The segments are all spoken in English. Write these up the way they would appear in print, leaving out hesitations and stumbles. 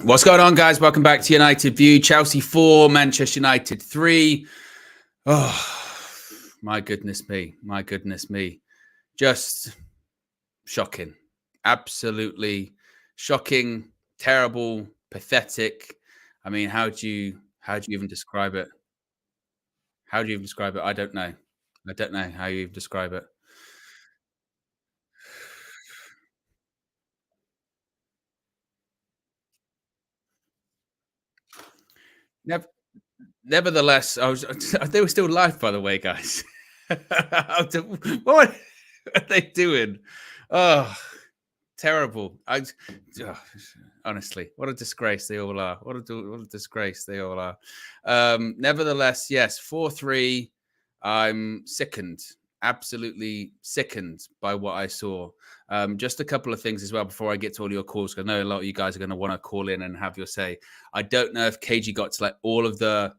What's going on, guys? Welcome back to United View. Chelsea 4, Manchester United 3. Oh, my goodness me. My goodness me. Just shocking. Absolutely shocking, terrible, pathetic. I mean, how do you even describe it? How do you even describe it? I don't know. I don't know how you even describe it. Never, nevertheless, they were still live, by the way, guys. What are they doing? Oh, terrible. Oh, honestly, what a disgrace they all are. What a disgrace they all are. Nevertheless, yes, 4-3. I'm sickened, absolutely sickened by what I saw. Just a couple of things as well before I get to all your calls, because I know a lot of you guys are going to want to call in and have your say. I don't know if KG got to like all of the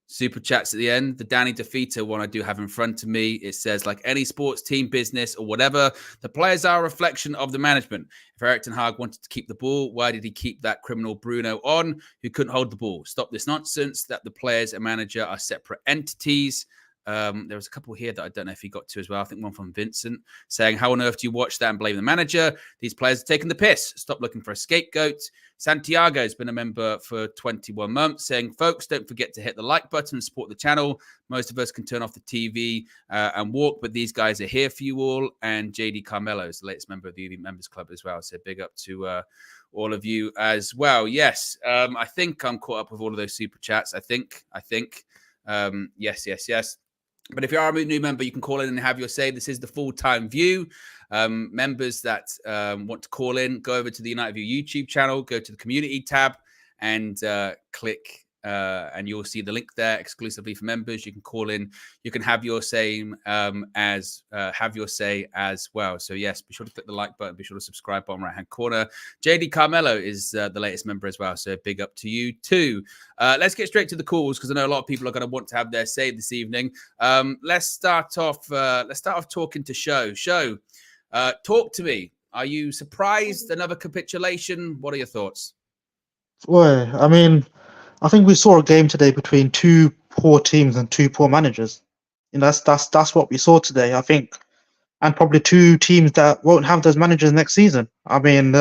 super chats at the end. The Danny DeFita one I do have in front of me. It says, like any sports team, business, or whatever, the players are a reflection of the management. If Erik ten Hag wanted to keep the ball, why did he keep that criminal Bruno on who couldn't hold the ball? Stop this nonsense that the players and manager are separate entities. There was a couple here that I don't know if he got to as well. I think one from Vincent saying, how on earth do you watch that and blame the manager? These players are taking the piss. Stop looking for a scapegoat. Santiago has been a member for 21 months saying, folks, don't forget to hit the like button and support the channel. Most of us can turn off the TV and walk, but these guys are here for you all. And JD Carmelo is the latest member of the Elite Members Club as well. So big up to all of you as well. Yes, I think I'm caught up with all of those super chats. I think. Yes. But if you are a new member, you can call in and have your say. This is the full-time view. Members that want to call in, go over to the United View YouTube channel, go to the community tab and click and you'll see the link there exclusively for members. You can call in. You can have your say as well. So yes, be sure to click the like button. Be sure to subscribe bottom right-hand corner. JD Carmelo is the latest member as well. So big up to you too. Let's get straight to the calls because I know a lot of people are going to want to have their say this evening. Let's start off talking to Show. Show, talk to me. Are you surprised? Another capitulation? What are your thoughts? Well, I mean, I think we saw a game today between two poor teams and two poor managers. That's what we saw today. I think, and probably two teams that won't have those managers next season. I mean,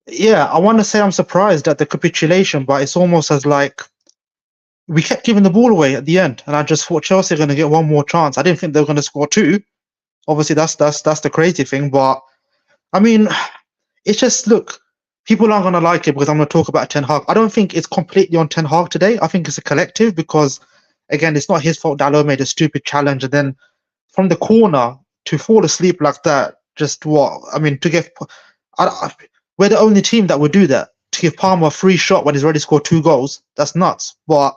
yeah, I want to say I'm surprised at the capitulation, but it's almost as like we kept giving the ball away at the end, and I just thought Chelsea are going to get one more chance. I didn't think they were going to score two. Obviously, that's the crazy thing. But I mean, it's just look. People aren't going to like it because I'm going to talk about Ten Hag. I don't think it's completely on Ten Hag today. I think it's a collective because, again, it's not his fault Dalot made a stupid challenge. And then from the corner to fall asleep like that, just what? I mean, to give... we're the only team that would do that. To give Palmer a free shot when he's already scored 2 goals, that's nuts. But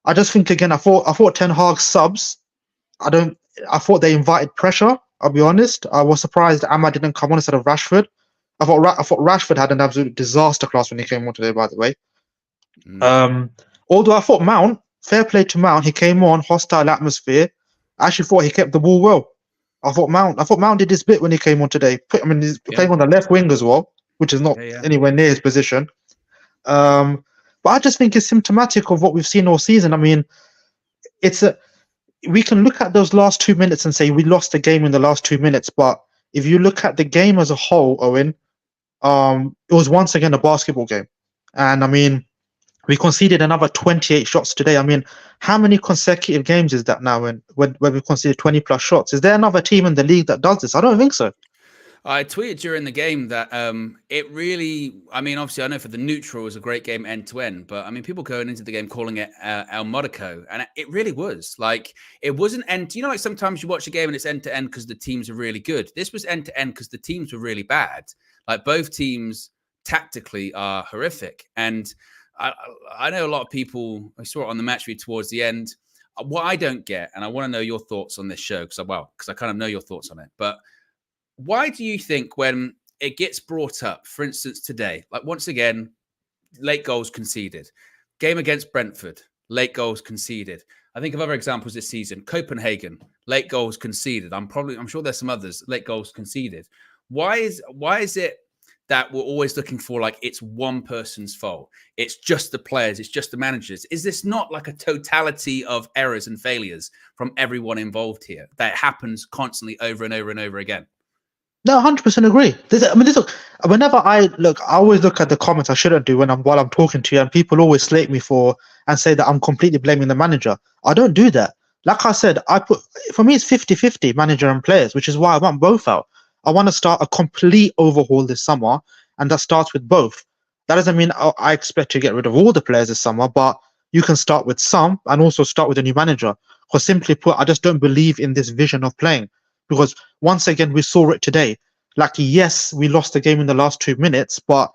I just think, again, I thought Ten Hag subs, I thought they invited pressure, I'll be honest. I was surprised Ahmad didn't come on instead of Rashford. I thought Rashford had an absolute disaster class when he came on today, by the way. Although I thought Mount, fair play to Mount, he came on, hostile atmosphere. I actually thought he kept the ball well. I thought Mount did his bit when he came on today. I mean, he's playing on the left wing as well, which is not anywhere near his position. But I just think it's symptomatic of what we've seen all season. I mean, we can look at those last 2 minutes and say we lost the game in the last 2 minutes, but if you look at the game as a whole, Owen, it was once again a basketball game. And I mean, we conceded another 28 shots today. I mean, how many consecutive games is that now when we conceded 20 plus shots? Is there another team in the league that does this? I don't think so. I tweeted during the game that it really, I mean, obviously I know for the neutral it was a great game end to end, but I mean, people going into the game calling it El Modico, and it really was. Like, it wasn't end, you know, like sometimes you watch a game and it's end to end because the teams are really good. This was end to end because the teams were really bad. Like, both teams tactically are horrific. And I know a lot of people, I saw it on the match view towards the end. What I don't get, and I want to know your thoughts on this show, because I kind of know your thoughts on it, but why do you think when it gets brought up, for instance, today, like once again, late goals conceded, game against Brentford, late goals conceded. I think of other examples this season, Copenhagen, late goals conceded. I'm sure there's some others, late goals conceded. Why is it that we're always looking for, like, it's one person's fault. It's just the players. It's just the managers. Is this not like a totality of errors and failures from everyone involved here that happens constantly over and over and over again? No, 100% agree. Whenever I always look at the comments I shouldn't do while I'm talking to you, and people always slate me and say that I'm completely blaming the manager. I don't do that. Like I said, for me it's 50-50 manager and players, which is why I want both out. I want to start a complete overhaul this summer, and that starts with both. That doesn't mean I expect to get rid of all the players this summer, but you can start with some and also start with a new manager. Because simply put, I just don't believe in this vision of playing. Because once again, we saw it today. Like, yes, we lost the game in the last 2 minutes, but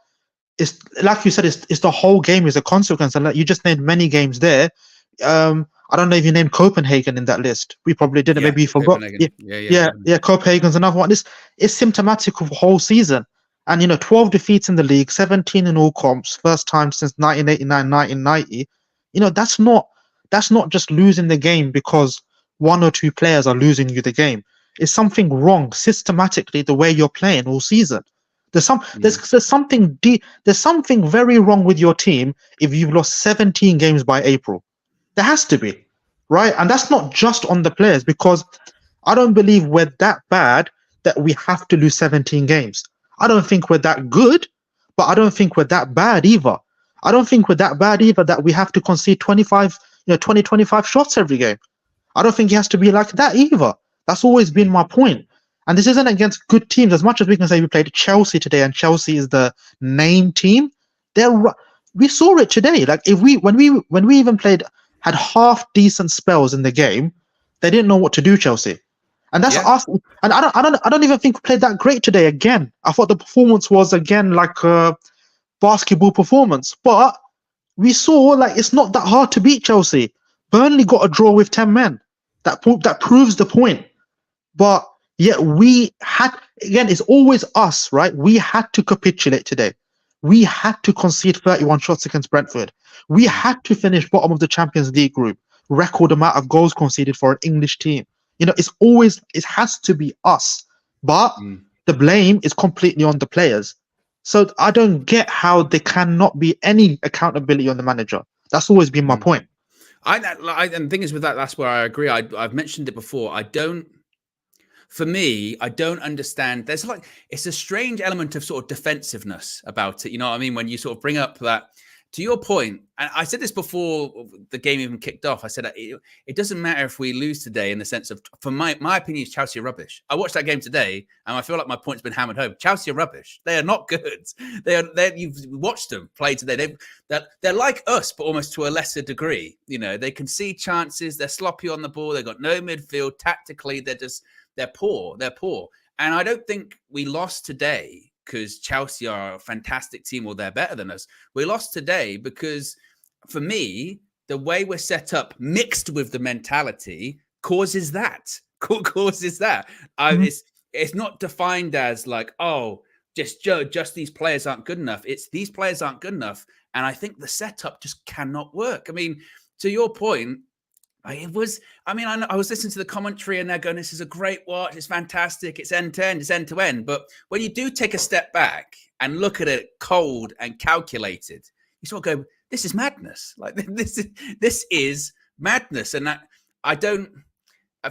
it's like you said, it's the whole game is a consequence. And like you just named many games there. I don't know if you named Copenhagen in that list. We probably didn't. Yeah, Maybe you forgot. Yeah. Copenhagen's another one. This is symptomatic of the whole season. And 12 defeats in the league, 17 in all comps, first time since 1989, 1990. That's not just losing the game because one or two players are losing you the game. It's something wrong systematically the way you're playing all season. There's something very wrong with your team if you've lost 17 games by April. There has to be, right? And that's not just on the players, because I don't believe we're that bad that we have to lose 17 games. I don't think we're that good, but I don't think we're that bad either. I don't think we're that bad either that we have to concede 25 shots every game. I don't think it has to be like that either. That's always been my point. And this isn't against good teams. As much as we can say we played Chelsea today, and Chelsea is the name team, we saw it today. Like when we even had half decent spells in the game, they didn't know what to do, Chelsea. And that's us. And I don't even think we played that great today. Again, I thought the performance was again like a basketball performance. But we saw like it's not that hard to beat Chelsea. Burnley got a draw with 10 men. That proves the point. But yeah, it's always us, right? We had to capitulate today. We had to concede 31 shots against Brentford. We had to finish bottom of the Champions League group. Record amount of goals conceded for an English team. It has to be us. But the blame is completely on the players. So I don't get how there cannot be any accountability on the manager. That's always been my point. And the thing is with that, that's where I agree. I've mentioned it before. For me, I don't understand. It's a strange element of sort of defensiveness about it. You know what I mean? When you sort of bring up that, to your point, and I said this before the game even kicked off. I said it doesn't matter if we lose today in the sense of, for my opinion, is Chelsea are rubbish. I watched that game today, and I feel like my point's been hammered home. Chelsea are rubbish. They are not good. You've watched them play today. They're like us, but almost to a lesser degree. They concede chances. They're sloppy on the ball. They've got no midfield. Tactically, they're poor. And I don't think we lost today because Chelsea are a fantastic team or they're better than us. We lost today because, for me, the way we're set up mixed with the mentality causes that. It's not defined as like, oh, just these players aren't good enough. It's these players aren't good enough. And I think the setup just cannot work. I mean, to your point, I was listening to the commentary and they're going, this is a great watch. It's fantastic. It's end to end. It's end to end. But when you do take a step back and look at it cold and calculated, you sort of go, this is madness. Like this is madness. And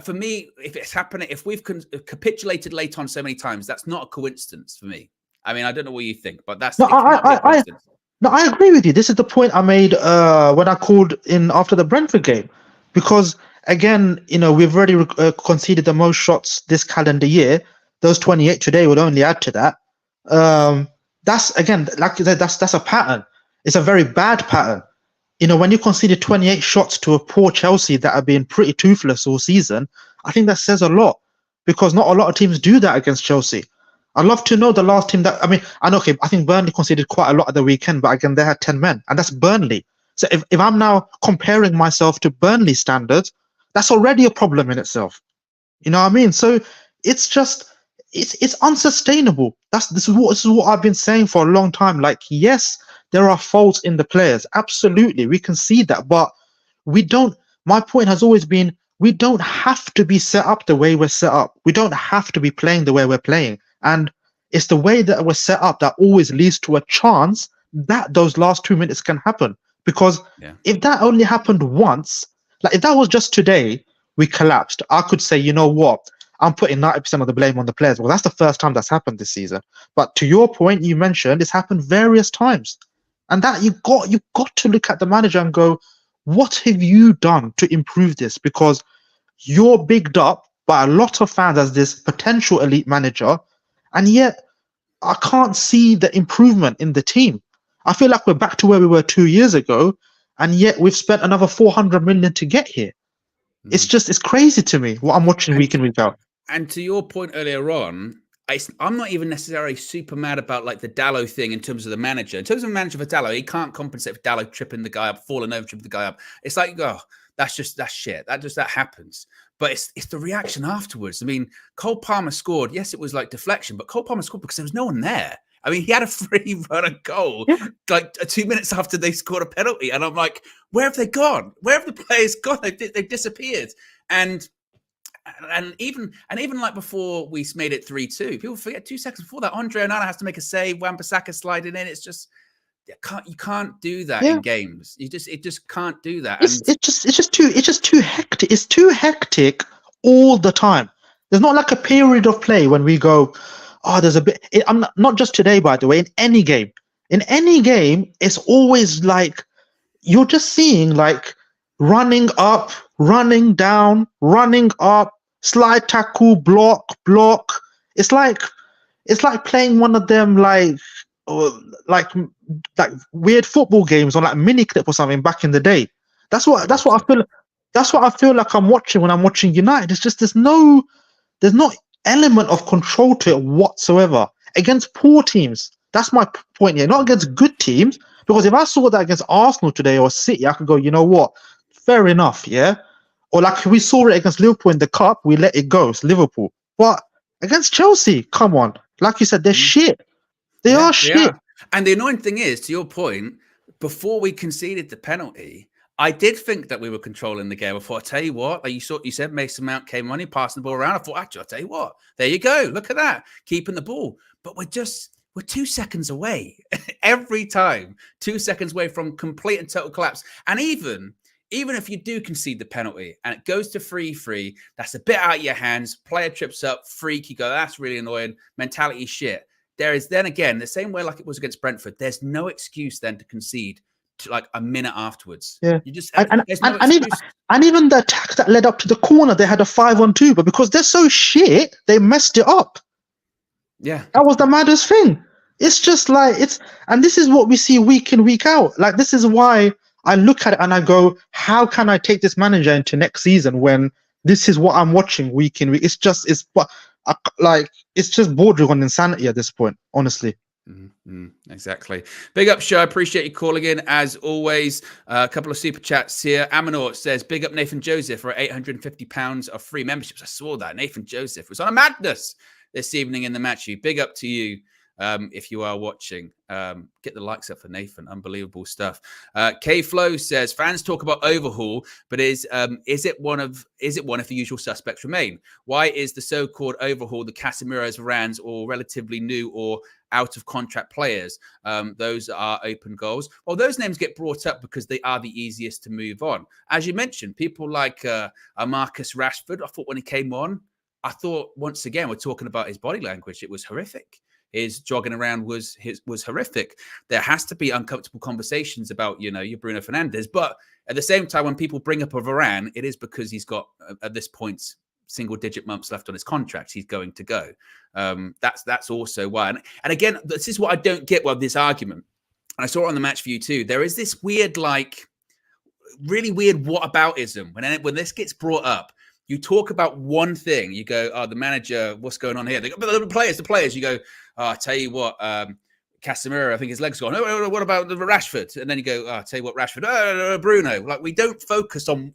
for me, if it's happening, if we've capitulated late on so many times, that's not a coincidence for me. I mean, I don't know what you think, but that's No, I agree with you. This is the point I made when I called in after the Brentford game. Because, again, we've already conceded the most shots this calendar year. Those 28 today would only add to that. That's, again, like you said, that's a pattern. It's a very bad pattern. When you conceded 28 shots to a poor Chelsea that have been pretty toothless all season, I think that says a lot. Because not a lot of teams do that against Chelsea. I'd love to know the last team I think Burnley conceded quite a lot at the weekend, but again, they had 10 men, and that's Burnley. So if I'm now comparing myself to Burnley standards, that's already a problem in itself. You know what I mean? So it's just it's unsustainable. This is what I've been saying for a long time. Like, yes, there are faults in the players. Absolutely, we can see that, but we don't. My point has always been we don't have to be set up the way we're set up. We don't have to be playing the way we're playing. And It's the way that we're set up that always leads to a chance that those last 2 minutes can happen. Because if that only happened once, like if that was just today, we collapsed, I could say, you know what? I'm putting 90% of the blame on the players. Well, that's the first time that's happened this season. But to your point, you mentioned it's happened various times. And that you've got to look at the manager and go, what have you done to improve this? Because you're bigged up by a lot of fans as this potential elite manager, and yet I can't see the improvement in the team. I feel like we're back to where we were 2 years ago, and yet we've spent another 400 million to get here. It's crazy to me what I'm watching week in, week out. And to your point earlier on, I'm not even necessarily super mad about like the Dalot thing in terms of the manager. In terms of the manager for Dalot, he can't compensate for Dalot tripping the guy up, falling over, tripping the guy up. It's like, oh, that's shit. That happens. But it's the reaction afterwards. I mean, Cole Palmer scored. Yes, it was like deflection, but Cole Palmer scored because there was no one there. I mean, he had a free run and goal like 2 minutes after they scored a penalty. And I'm like, where have they gone? Where have the players gone? They've disappeared. And even like before we made it 3-2, people forget 2 seconds before that, Andre Onana has to make a save, Wan-Bissaka sliding in. It's just you can't do that in games. It just can't do that. It's just too hectic. It's too hectic all the time. There's not like a period of play when we go, oh, there's a bit. I'm not just today, by the way. In any game, it's always like you're just seeing like running up, running down, running up, slide tackle, block. It's like playing one of them like weird football games on like mini clip or something back in the day. That's what I feel. That's what I feel like I'm watching when I'm watching United. It's just there's no element of control to it whatsoever against poor teams. That's my point here. Not against good teams, because if I saw that against Arsenal today or City, I could go, you know what? Fair enough, yeah. Or like we saw it against Liverpool in the cup, we let it go. It's Liverpool. But against Chelsea, come on. Like you said, they're shit. They are shit. They are. And the annoying thing is, to your point, before we conceded the penalty, I did think that we were controlling the game. I thought, I tell you what, like you said Mason Mount came on, he passed the ball around. I thought, actually, I'll tell you what, there you go. Look at that, keeping the ball. But we're 2 seconds away every time, 2 seconds away from complete and total collapse. And even if you do concede the penalty and it goes to 3-3, that's a bit out of your hands. Player trips up, freak, you go, that's really annoying. Mentality shit. There is then again, the same way like it was against Brentford, there's no excuse then to concede to like a minute afterwards. Yeah. You just and even the attack that led up to the corner, they had a 5-on-2, but because they're so shit, they messed it up. Yeah. That was the maddest thing. It's just like and this is what we see week in, week out. Like this is why I look at it and I go, how can I take this manager into next season when this is what I'm watching week in, week? It's just bordering on insanity at this point, honestly. Exactly. Big up, show. I appreciate you calling in as always. A couple of super chats here. Amanor says, big up Nathan Joseph for £850 of free memberships. I saw that. Nathan Joseph was on a madness this evening in the match. Big up to you. If you are watching, get the likes up for Nathan. Unbelievable stuff. K Flow says fans talk about overhaul, but is it one of the usual suspects remain? Why is the so-called overhaul the Casemiro's, Varans, or relatively new or out of contract players? Those are open goals. Well, those names get brought up because they are the easiest to move on. As you mentioned, people like Marcus Rashford. I thought when he came on, once again we're talking about his body language. It was horrific. His jogging around was horrific. There has to be uncomfortable conversations about, your Bruno Fernandes. But at the same time, when people bring up a Varane, it is because he's got, at this point, single-digit months left on his contract. He's going to go. That's also why. And again, this is what I don't get with this argument. And I saw it on the match view too. There is this weird, really weird whataboutism. When this gets brought up, you talk about one thing. You go, oh, the manager, what's going on here? They go, the players. You go, oh, I tell you what, Casemiro, I think his leg's gone. Oh, what about the Rashford? And then you go, oh, I tell you what, Rashford, Bruno. Like, we don't focus on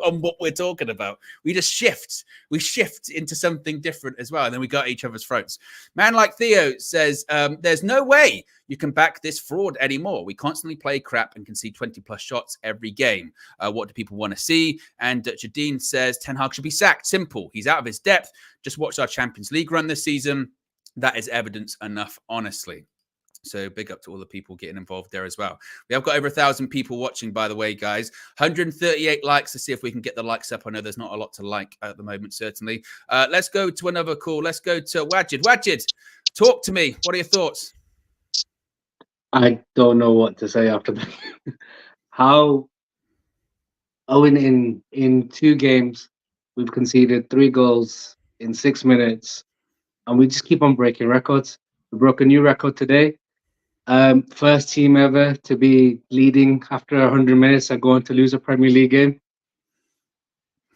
what we're talking about. We just shift. We shift into something different as well. And then we go at each other's throats. Man like Theo says, there's no way you can back this fraud anymore. We constantly play crap and concede 20-plus shots every game. What do people want to see? And Jadine says, Ten Hag should be sacked. Simple. He's out of his depth. Just watch our Champions League run this season. that is evidence enough, honestly. So big up to all the people getting involved there as well. We have got over 1,000 people watching, by the way, guys. 138 likes. To see if we can get the likes up. I know there's not a lot to like at the moment, certainly. Let's go to another call. Let's go to Wajid. Wajid, talk to me. What are your thoughts? I don't know what to say after that. How Owen in 2 games, we've conceded 3 goals in 6 minutes, and we just keep on breaking records. We broke a new record today. First team ever to be leading after 100 minutes and going to lose a Premier League game.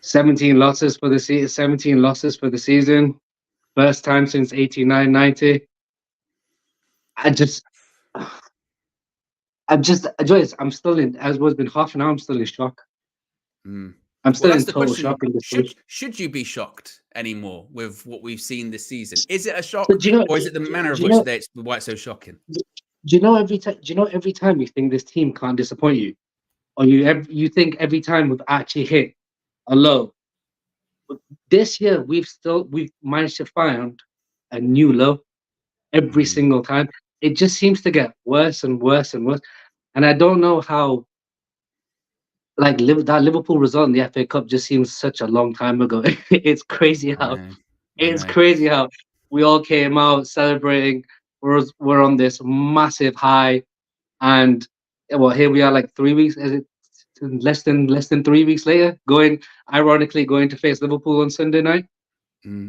17 losses for the season. 17 losses for the season. First time since 89-90. I'm still in. As was been half an hour. I'm still in shock. I'm still in total shock. Should you be shocked anymore with what we've seen this season? Is it a shock, or is it the manner of which why it's so shocking? Do you know every time you think this team can't disappoint you, or you think every time we've actually hit a low? This year we've managed to find a new low every single time. It just seems to get worse and worse and worse, and I don't know how. Like that Liverpool result in the FA Cup just seems such a long time ago. It's crazy how crazy how we all came out celebrating. We're on this massive high, and well, here we are, like 3 weeks. Is it less than 3 weeks later? Ironically going to face Liverpool on Sunday night.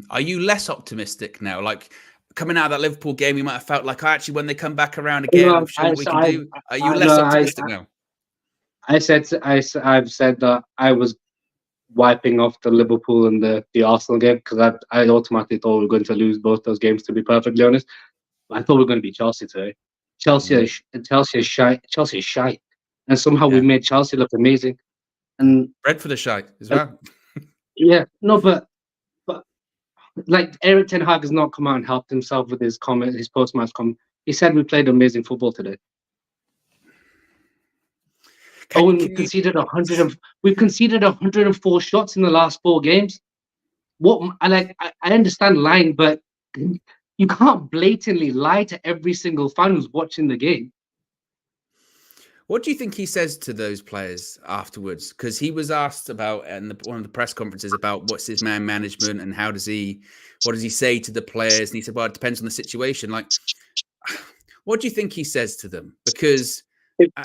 Are you less optimistic now? Like coming out of that Liverpool game, you might have felt like, actually, when they come back around again, I'm sure what we can do. Are you less optimistic now? I've said that I was wiping off the Liverpool and the Arsenal game because I automatically thought we were going to lose both those games, to be perfectly honest. But I thought we were going to beat Chelsea today. Chelsea is shite. And somehow we made Chelsea look amazing. And Brentford is shite as well. Yeah, no, but like Erik ten Hag has not come out and helped himself with his post-match comment. He said we played amazing football today. We've conceded 104 shots in the last 4 games. I understand lying, but you can't blatantly lie to every single fan who's watching the game. What do you think he says to those players afterwards? Because he was asked about in one of the press conferences about what's his man management and what does he say to the players? And he said, well, it depends on the situation. Like, what do you think he says to them? Because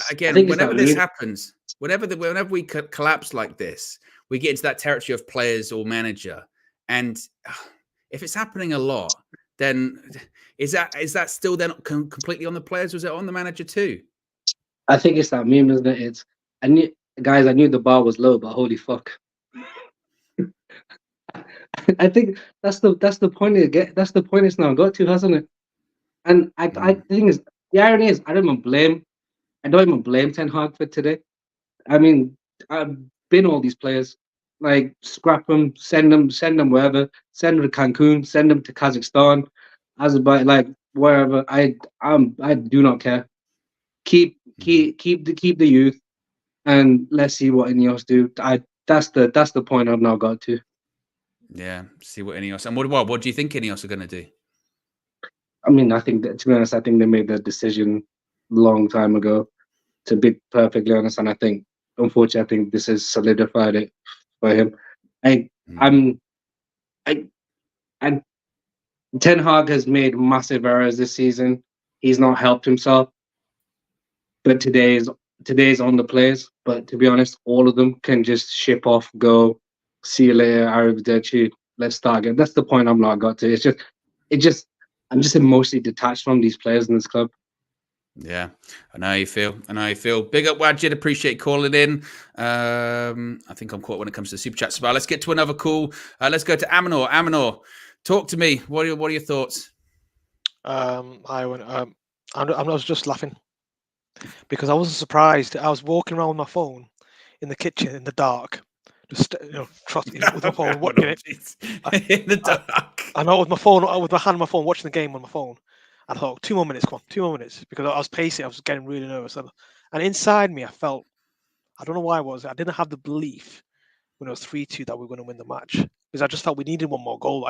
again, whenever this happens, whenever we collapse like this, we get into that territory of players or manager. And if it's happening a lot, then is that still then completely on the players? Or is it on the manager too? I think it's that meme, isn't it? I knew the bar was low, but holy fuck. I think that's the point. That's the point it's now got to, hasn't it? And I think the irony is I don't even blame Ten Hag for today. I mean, I've been all these players, like scrap them, send them wherever, send them to Cancun, send them to Kazakhstan, Azerbaijan, like wherever. I do not care. Keep the youth, and let's see what Ineos do. That's the point I've now got to. Yeah, see what Ineos and what do you think Ineos are going to do? I mean, I think that, to be honest, I think they made that decision a long time ago. To be perfectly honest, and I think, unfortunately, I think this has solidified it for him. Ten Hag has made massive errors this season. He's not helped himself. But today's on the players. But to be honest, all of them can just ship off, go, see you later, arrivederci, let's start again. That's the point I've not got to. I'm just emotionally detached from these players in this club. Yeah, I know how you feel. Big up, Wajid. Appreciate calling in. I think I'm caught when it comes to the super chats as well. Let's get to another call. Let's go to Aminor. Aminor, talk to me. What are your thoughts? I was just laughing because I wasn't surprised. I was walking around with my phone in the kitchen in the dark, just trotting with my phone, watching it in the dark. I know, with my phone, with my hand on my phone, watching the game on my phone. I thought, 2 more minutes, come on, 2 more minutes, because I was pacing. I was getting really nervous, and inside me, I felt, I don't know why I didn't have the belief when it was 3-2 that we were going to win the match, because I just felt we needed one more goal.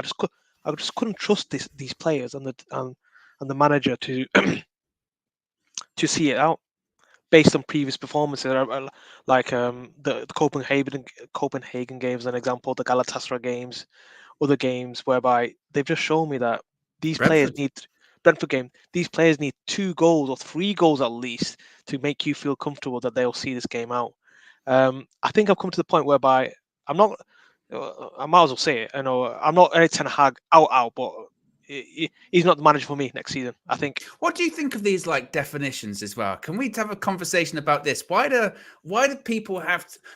I just couldn't trust these players and the manager to to see it out based on previous performances, like the Copenhagen games, an example, the Galatasaray games, other games whereby they've just shown me that these players Brentford. need Brentford game. These players need 2 goals or 3 goals at least to make you feel comfortable that they'll see this game out. I think I've come to the point whereby I'm not. I might as well say it. I know I'm not Erik ten Hag out, but he's not the manager for me next season. I think. What do you think of these like definitions as well? Can we have a conversation about this? Why do people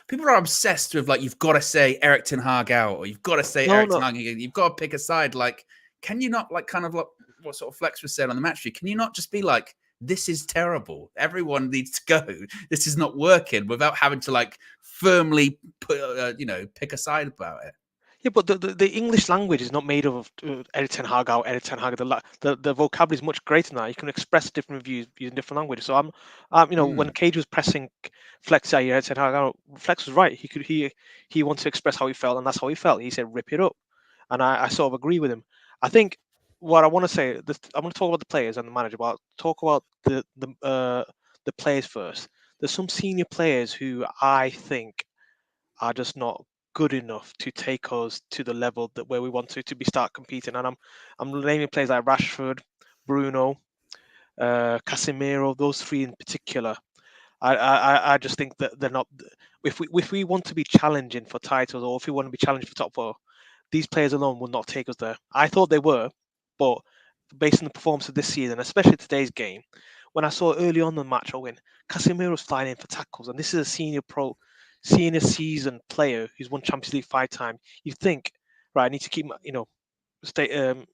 people are obsessed with like you've got to say Erik ten Hag out or you've got to say Erik ten Hag in, you've got to pick a side. Like, can you not like kind of like what sort of Flex was said on the match sheet? Can you not just be like, this is terrible. Everyone needs to go. This is not working without having to like firmly put pick a side about it. Yeah, but the English language is not made of Erik ten Hag out, Erik ten Hag. The vocabulary is much greater than that. You can express different views using different languages. So when Cage was pressing Flex, Erik ten Hag out, Flex was right. He wanted to express how he felt, and that's how he felt. He said, "Rip it up," and I sort of agree with him. I think what I want to say, I'm going to talk about the players and the manager, but I'll talk about the players first. There's some senior players who I think are just not good enough to take us to the level that where we want to start competing. And I'm naming players like Rashford, Bruno, Casemiro, those 3 in particular. I just think that they're not. If we want to be challenging for titles, or if we want to be challenging for top 4, these players alone will not take us there. I thought they were, but based on the performance of this season, especially today's game, when I saw early on the match, Owen, Casemiro's flying in for tackles, and this is a senior season player who's won Champions League 5 times. You think, right? I need to keep, stay on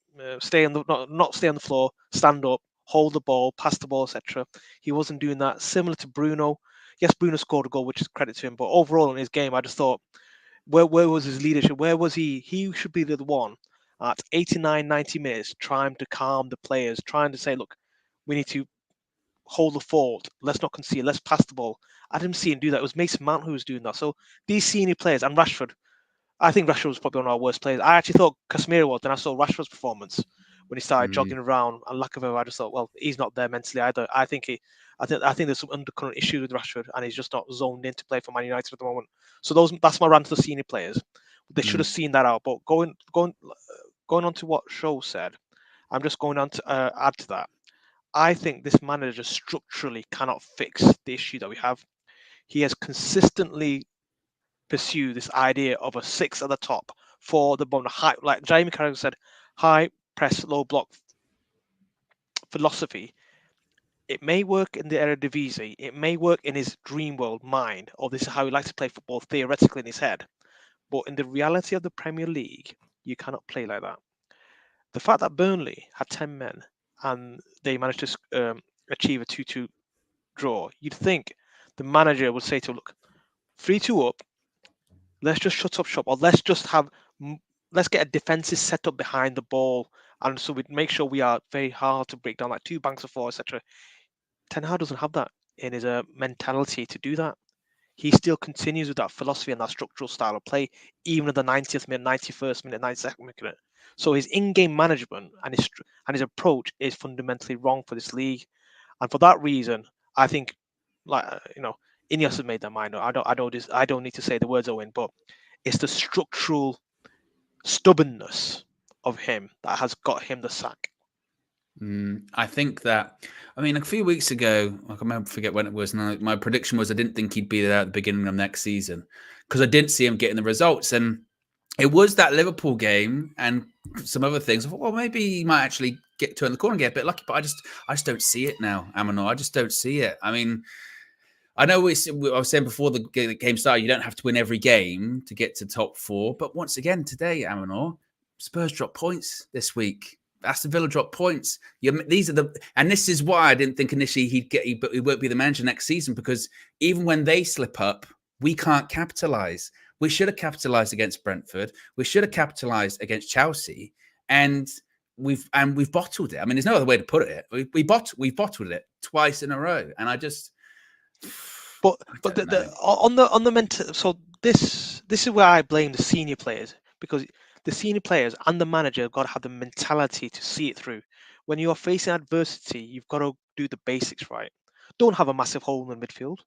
the not stay on the floor, stand up, hold the ball, pass the ball, etc. He wasn't doing that. Similar to Bruno. Yes, Bruno scored a goal, which is credit to him. But overall in his game, I just thought, where was his leadership? Where was he? He should be the one at 89, 90 minutes, trying to calm the players, trying to say, look, we need to hold the fort. Let's not concede. Let's pass the ball. I didn't see him do that. It was Mason Mount who was doing that. So these senior players and Rashford, I think Rashford was probably one of our worst players. I actually thought Casemiro was. Then I saw Rashford's performance when he started jogging around, and lack of him, I just thought, well, he's not there mentally either. I think there's some undercurrent issues with Rashford, and he's just not zoned in to play for Man United at the moment. So that's my rant to the senior players. They should have seen that out. But going on to what Show said, I'm just going on to add to that. I think this manager structurally cannot fix the issue that we have. He has consistently pursued this idea of a 6 at the top, 4 at the bottom, high, like Jamie Carragher said, high press, low block philosophy. It may work in the Eredivisie, it may work in his dream world mind, or this is how he likes to play football theoretically in his head. But in the reality of the Premier League, you cannot play like that. The fact that Burnley had 10 men and they managed to achieve a 2-2 draw, you'd think the manager would say to, look, 3-2 up, let's just shut up shop, or let's get a defensive setup behind the ball, and so we make sure we are very hard to break down, like 2 banks of 4, etc. Ten Hag doesn't have that in his mentality to do that. He still continues with that philosophy and that structural style of play, even at the 90th minute, 91st minute, 92nd minute. So his in-game management and his approach is fundamentally wrong for this league, and for that reason, I think, Ineos has made their mind up. I don't need to say the words, Owen, but it's the structural stubbornness of him that has got him the sack. I think that, a few weeks ago, I forget when it was, and my prediction was I didn't think he'd be there at the beginning of next season because I didn't see him getting the results. And it was that Liverpool game and some other things. I thought, well, maybe he might actually turn the corner and get a bit lucky, but I just don't see it now, Amanor. I just don't see it. I know I was saying before the game started, you don't have to win every game to get to top 4. But once again, today, Amanor, Spurs dropped points this week. Aston Villa dropped points. This is why I didn't think initially he won't be the manager next season, because even when they slip up, we can't capitalize. We should have capitalized against Brentford. We should have capitalized against Chelsea, and we've bottled it. There's no other way to put it. We've bottled it twice in a row, and I just. But on the mental. So this is where I blame the senior players, because the senior players and the manager have got to have the mentality to see it through. When you are facing adversity, you've got to do the basics right. Don't have a massive hole in the midfield.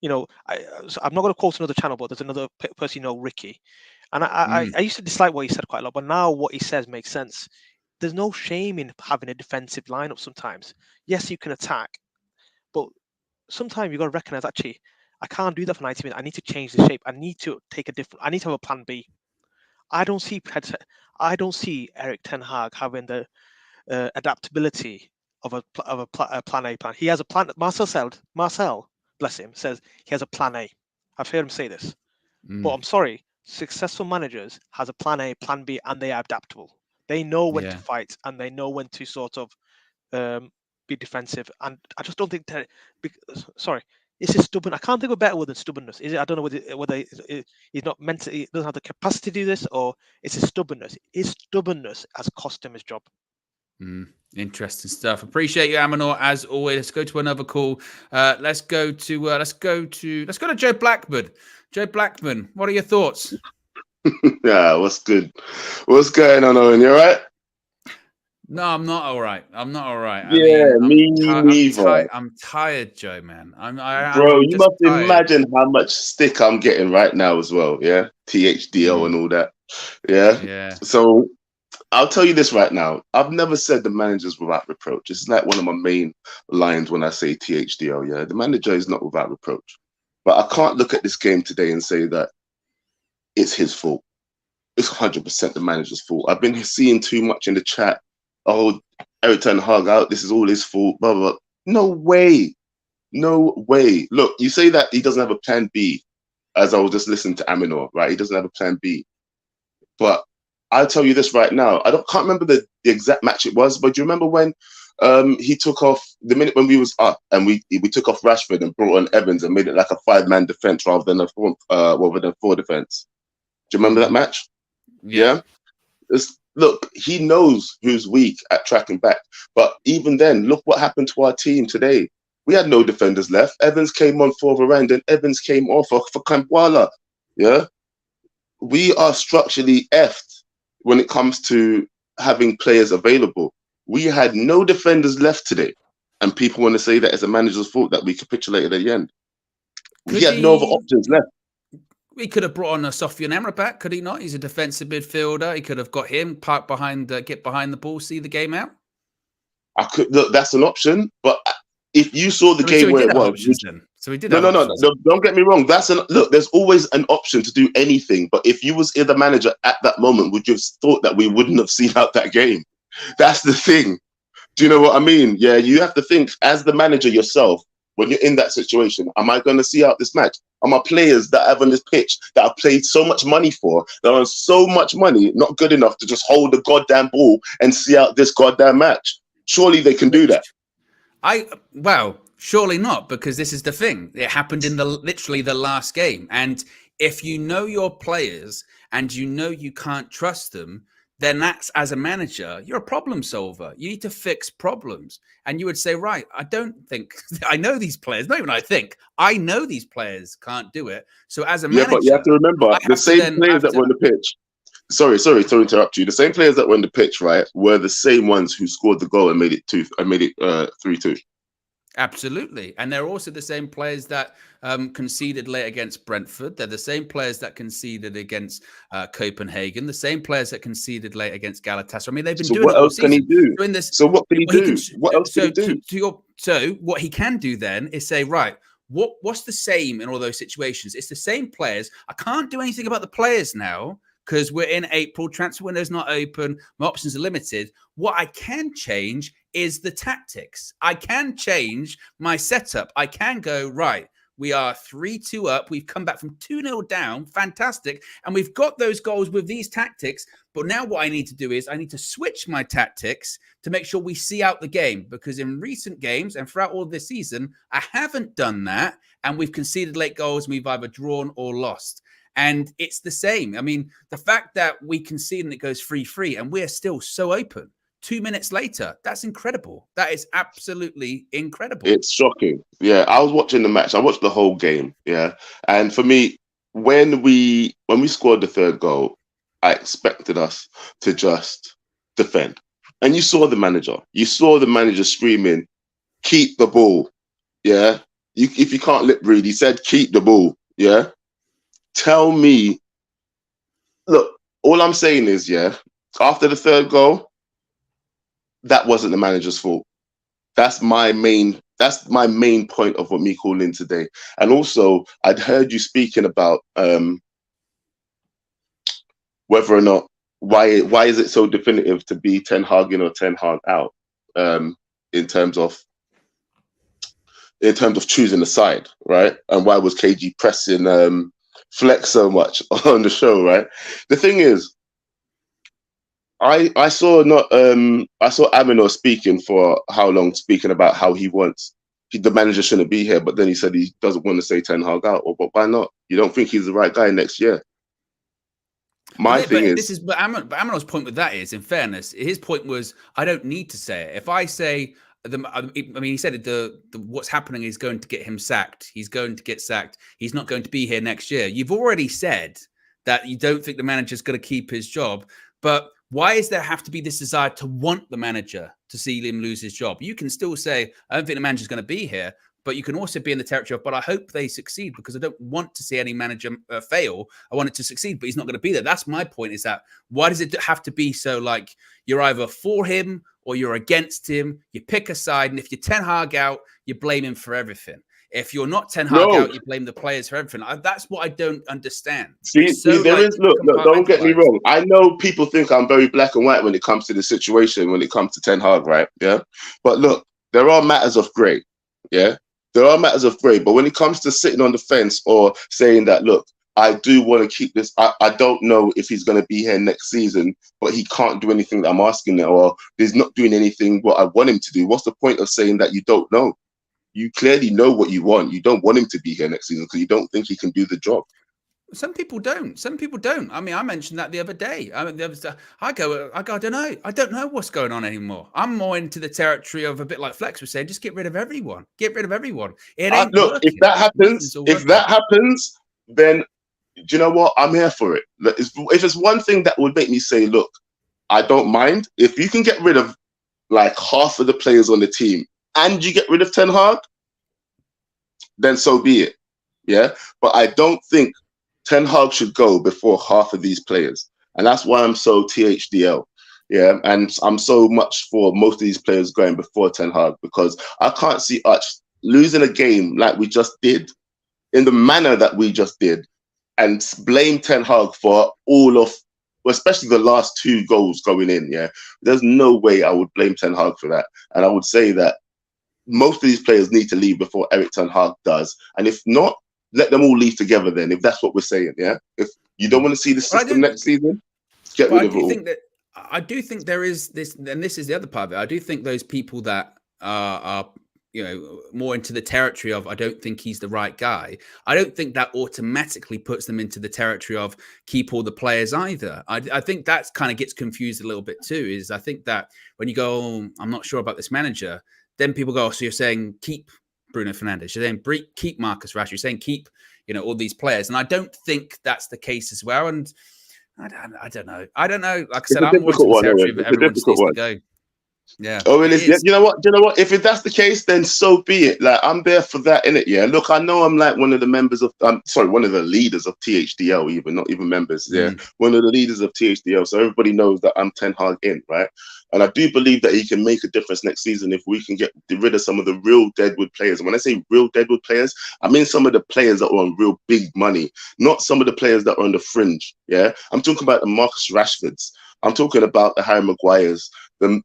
You know, I'm not going to quote another channel, but there's another person, Ricky, and I used to dislike what he said quite a lot, but now what he says makes sense. There's no shame in having a defensive lineup sometimes. Yes, you can attack, but sometimes you've got to recognize, actually, I can't do that for 90 minutes. I need to change the shape. I need to have a plan B. I don't see Eric Ten Hag having the adaptability of a plan A plan. He has a plan. Marcel, bless him, says he has a plan A. I've heard him say this. But I'm sorry, successful managers has a plan A, plan B, and they are adaptable. They know when to fight, and they know when to sort of be defensive. And I just don't think that. Sorry, it's just stubborn. I can't think of a better word than stubbornness. Is it? I don't know whether he's not meant to. He doesn't have the capacity to do this, or it's a stubbornness. His stubbornness has cost him his job. Interesting stuff. Appreciate you, Amanor, as always. Let's go to another call. Let's go to Joe Blackman. Joe Blackman, what are your thoughts? Yeah, what's good? What's going on, Owen? You all right? No, I'm not all right. I'm not all right. Me neither. I'm tired, Joe, man. Bro, you must imagine how much stick I'm getting right now as well. Yeah, THDO and all that. Yeah. So I'll tell you this right now. I've never said the manager's without reproach. It's like one of my main lines when I say THDO. Yeah, the manager is not without reproach. But I can't look at this game today and say that it's his fault. It's 100% the manager's fault. I've been seeing too much in the chat. Oh, Eric Ten Hag out. This is all his fault. Blah, blah, blah. No way. No way. Look, you say that he doesn't have a plan B, as I was just listening to Aminor, right? He doesn't have a plan B. But I'll tell you this right now. Can't remember the exact match it was, but do you remember when he took off the minute when we was up and we took off Rashford and brought on Evans and made it like a 5-man defense rather than a 4 defense? Do you remember that match? Yeah. Look, he knows who's weak at tracking back. But even then, look what happened to our team today. We had no defenders left. Evans came on for Varane, and Evans came off for Kampwala. Yeah. We are structurally effed when it comes to having players available. We had no defenders left today. And people want to say that it's a manager's fault that we capitulated at the end. We had no other options left. He could have brought on a Sofian Amrabat, could he not? He's a defensive midfielder. He could have got him, park behind, get behind the ball, see the game out. Look, that's an option. But if you saw the game where it was, so he did. No. Don't get me wrong. Look. There's always an option to do anything. But if you was the manager at that moment, would you have thought that we wouldn't have seen out that game? That's the thing. Do you know what I mean? Yeah, you have to think as the manager yourself. When you're in that situation, am I going to see out this match? Are my players that have on this pitch that I've played so much money for, that are so much money, not good enough to just hold the goddamn ball and see out this goddamn match? Surely they can do that. Well, surely not, because this is the thing. It happened in literally the last game. And if you know your players and you know you can't trust them, then that's, as a manager, you're a problem solver. You need to fix problems. And you would say, right, I don't think, I know these players, not even I know these players can't do it. So as a manager... but you have to remember, the same players that were on the pitch, sorry to interrupt you, the same players that were on the pitch, right, were the same ones who scored the goal and made it 3-2. Absolutely. And they're also the same players that conceded late against Brentford. They're the same players that conceded against Copenhagen, the same players that conceded late against Galatasaray. I mean, they've been doing what it all else can he do? So what can he do? What else can he do? So what he can do then is say, right, what's the same in all those situations? It's the same players. I can't do anything about the players now because we're in April, transfer window's not open, my options are limited. What I can change is the tactics. I can change my setup. I can go, right, we are 3-2 up. We've come back from 2-0 down. Fantastic. And we've got those goals with these tactics. But now what I need to do is I need to switch my tactics to make sure we see out the game. Because in recent games and throughout all this season, I haven't done that. And we've conceded late goals. And we've either drawn or lost. And it's the same. I mean, the fact that we concede and it goes 3-3 and we're still so open. 2 minutes later, that's incredible. That is absolutely incredible. It's shocking. Yeah, I was watching the match. I watched the whole game. Yeah, and for me, when we scored the third goal, I expected us to just defend. And you saw the manager. You saw the manager screaming, "Keep the ball." Yeah. If you can't lip read, he said, "Keep the ball." Yeah. Tell me. Look, all I'm saying is, yeah, after the third goal, that wasn't the manager's fault. That's my main point of what me calling in today. And also, I'd heard you speaking about whether or not why is it so definitive to be Ten Hag in or Ten Hag out in terms of choosing the side, right? And why was KG pressing Flex so much on the show, right? The thing is, I saw Aminor speaking for how long, speaking about how the manager shouldn't be here, but then he said he doesn't want to say Ten Hag out. But why not? You don't think he's the right guy next year? Aminor's point with that is, in fairness, his point was, I don't need to say it. If I say, he said what's happening is going to get him sacked. He's going to get sacked. He's not going to be here next year. You've already said that you don't think the manager's going to keep his job, but why is there have to be this desire to want the manager to see him lose his job? You can still say, I don't think the manager's going to be here, but you can also be in the territory of, but I hope they succeed because I don't want to see any manager fail. I want it to succeed, but he's not going to be there. That's my point, is that why does it have to be so like you're either for him or you're against him? You pick a side, and if you're Ten Hag out, you blame him for everything. If you're not Ten Hag out, you blame the players for everything. That's what I don't understand. Look, don't get me wrong. I know people think I'm very black and white when it comes to the situation, when it comes to Ten Hag, right? Yeah. But look, there are matters of grey. Yeah. There are matters of grey. But when it comes to sitting on the fence or saying that, look, I do want to keep this. I don't know if he's going to be here next season, but he can't do anything that I'm asking him, or he's not doing anything what I want him to do. What's the point of saying that you don't know? You clearly know what you want. You don't want him to be here next season because you don't think he can do the job. Some people don't. Some people don't. I mean, I mentioned that the other day. I go, I don't know. I don't know what's going on anymore. I'm more into the territory of a bit like Flex was saying, just get rid of everyone. Get rid of everyone. It ain't look, working. if that happens, then do you know what? I'm here for it. If it's one thing that would make me say, look, I don't mind. If you can get rid of like half of the players on the team and you get rid of Ten Hag, then so be it. Yeah. But I don't think Ten Hag should go before half of these players. And that's why I'm so THDL. Yeah. And I'm so much for most of these players going before Ten Hag, because I can't see us losing a game like we just did in the manner that we just did and blame Ten Hag for all of, especially the last 2 goals going in. Yeah. There's no way I would blame Ten Hag for that. And I would say that most of these players need to leave before Erik Ten Hag does. And if not, let them all leave together then, if that's what we're saying, yeah? If you don't want to see the system next season, get rid of it all. I do think there is this, and this is the other part of it. I do think those people that are more into the territory of, I don't think he's the right guy, I don't think that automatically puts them into the territory of keep all the players either. I think that kind of gets confused a little bit too, is I think that when you go, oh, I'm not sure about this manager, then people go, oh, so you're saying keep Bruno Fernandes, you're saying keep Marcus Rashford, you're saying keep, all these players. And I don't think that's the case as well. And I don't know. Like I said, I'm more into the territory of everyone needs to go. Yeah. Oh, it is. You know what? If that's the case, then so be it. Like, I'm there for that, innit? Yeah. Look, I know I'm like one of the members of, one of the leaders of THDL, even not even members. Yeah. One of the leaders of THDL. So everybody knows that I'm Ten Hag in, right? And I do believe that he can make a difference next season if we can get rid of some of the real deadwood players. And when I say real deadwood players, I mean some of the players that are on real big money, not some of the players that are on the fringe. Yeah. I'm talking about the Marcus Rashfords. I'm talking about the Harry Maguires, the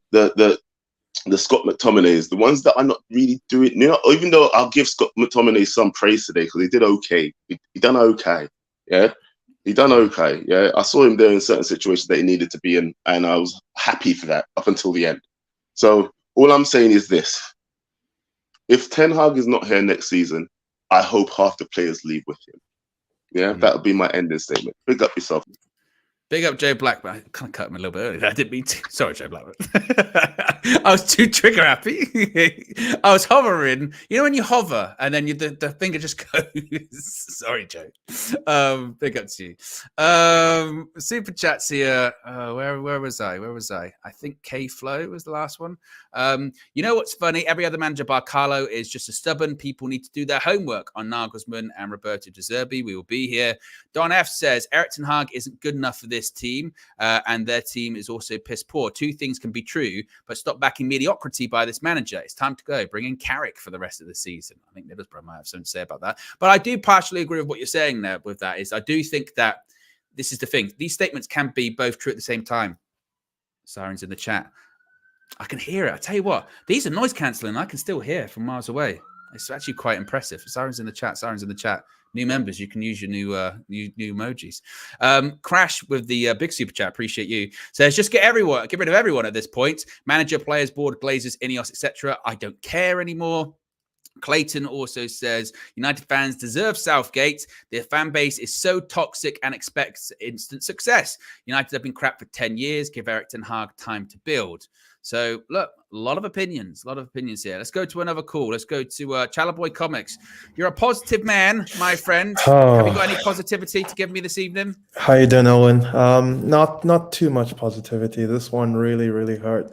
Scott McTominays, the ones that are not really doing, even though I'll give Scott McTominay some praise today because he did okay. He done okay. Yeah. He done okay. Yeah. I saw him there in certain situations that he needed to be in, and I was happy for that up until the end. So all I'm saying is this. If Ten Hag is not here next season, I hope half the players leave with him. Yeah. That would be my ending statement. Big up yourself. Big up Joe Blackburn. I kind of cut him a little bit early. I didn't mean to. Sorry, Joe Blackburn. I was too trigger happy. I was hovering. You know when you hover and then the finger just goes. Sorry, Joe. Big up to you. Super chats here. Where was I? I think K Flow was the last one. You know what's funny? Every other manager bar Carlo is just as stubborn. People need to do their homework on Nagelsmann and Roberto De Zerbi. We will be here. Don F says Erik ten Hag isn't good enough for this team, and their team is also piss poor. Two things can be true, but stop backing mediocrity by this manager. It's time to go. Bring in Carrick for the rest of the season. I think Middlesbrough might have something to say about that. But I do partially agree with what you're saying there with that. Is I do think that this is the thing. These statements can be both true at the same time. Sirens in the chat. I can hear it. I tell you what, these are noise cancelling. I can still hear from miles away. It's actually quite impressive. Sirens in the chat. Sirens in the chat. New members, you can use your new emojis. Crash with the big super chat. Appreciate you. Says just get rid of everyone at this point. Manager, players, board, Glazers, Ineos, etc. I don't care anymore. Clayton also says United fans deserve Southgate. Their fan base is so toxic and expects instant success. United have been crap for 10 years. Give Erik ten Hag time to build. So, look, a lot of opinions here. Let's go to another call. Let's go to Chalaboy Comics. You're a positive man, my friend. Have you got any positivity to give me this evening? How you doing, Owen? Not too much positivity. This one really, really hurt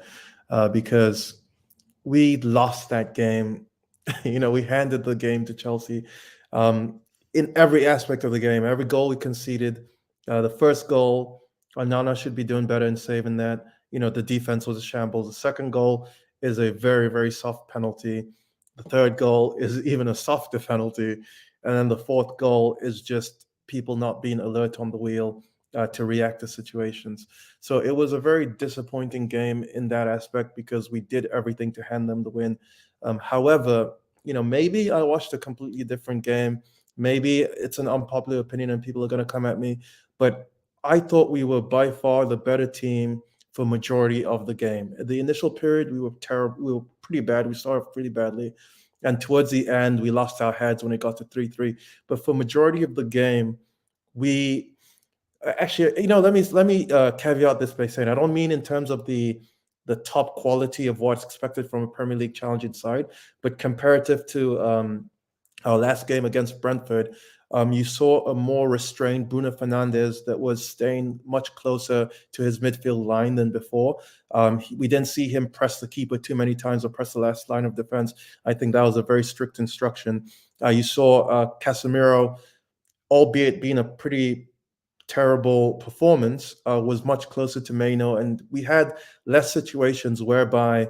because we lost that game. We handed the game to Chelsea in every aspect of the game. Every goal we conceded. The first goal, Onana should be doing better in saving that. The defense was a shambles. The second goal is a very, very soft penalty. The third goal is even a softer penalty. And then the fourth goal is just people not being alert on the wheel to react to situations. So it was a very disappointing game in that aspect because we did everything to hand them the win. However, maybe I watched a completely different game. Maybe it's an unpopular opinion and people are going to come at me. But I thought we were by far the better team for majority of the game. At the initial period, we were terrible. We were pretty bad. We started pretty badly. And towards the end, we lost our heads when it got to 3-3. But for majority of the game, we actually, let me caveat this by saying I don't mean in terms of the top quality of what's expected from a Premier League challenging side, but comparative to our last game against Brentford, you saw a more restrained Bruno Fernandes that was staying much closer to his midfield line than before. We didn't see him press the keeper too many times or press the last line of defense. I think that was a very strict instruction. You saw Casemiro, albeit being a pretty terrible performance, was much closer to Maino, and we had less situations whereby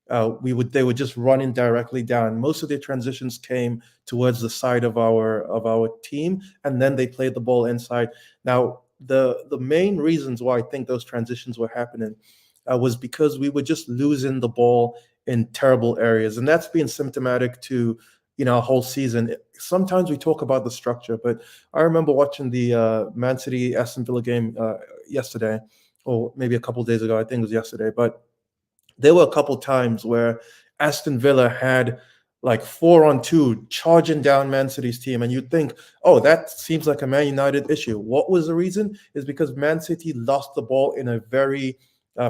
they were just running directly down. Most of their transitions came towards the side of our team, and then they played the ball inside. Now, the main reasons why I think those transitions were happening was because we were just losing the ball in terrible areas, and that's been symptomatic to our whole season. Sometimes we talk about the structure, but I remember watching the Man City Aston Villa game yesterday, or maybe a couple of days ago. I think it was yesterday, but there were a couple times where Aston Villa had like 4-on-2 charging down Man City's team, and you'd think, oh, that seems like a Man United issue. What was the reason? Is because Man City lost the ball in a very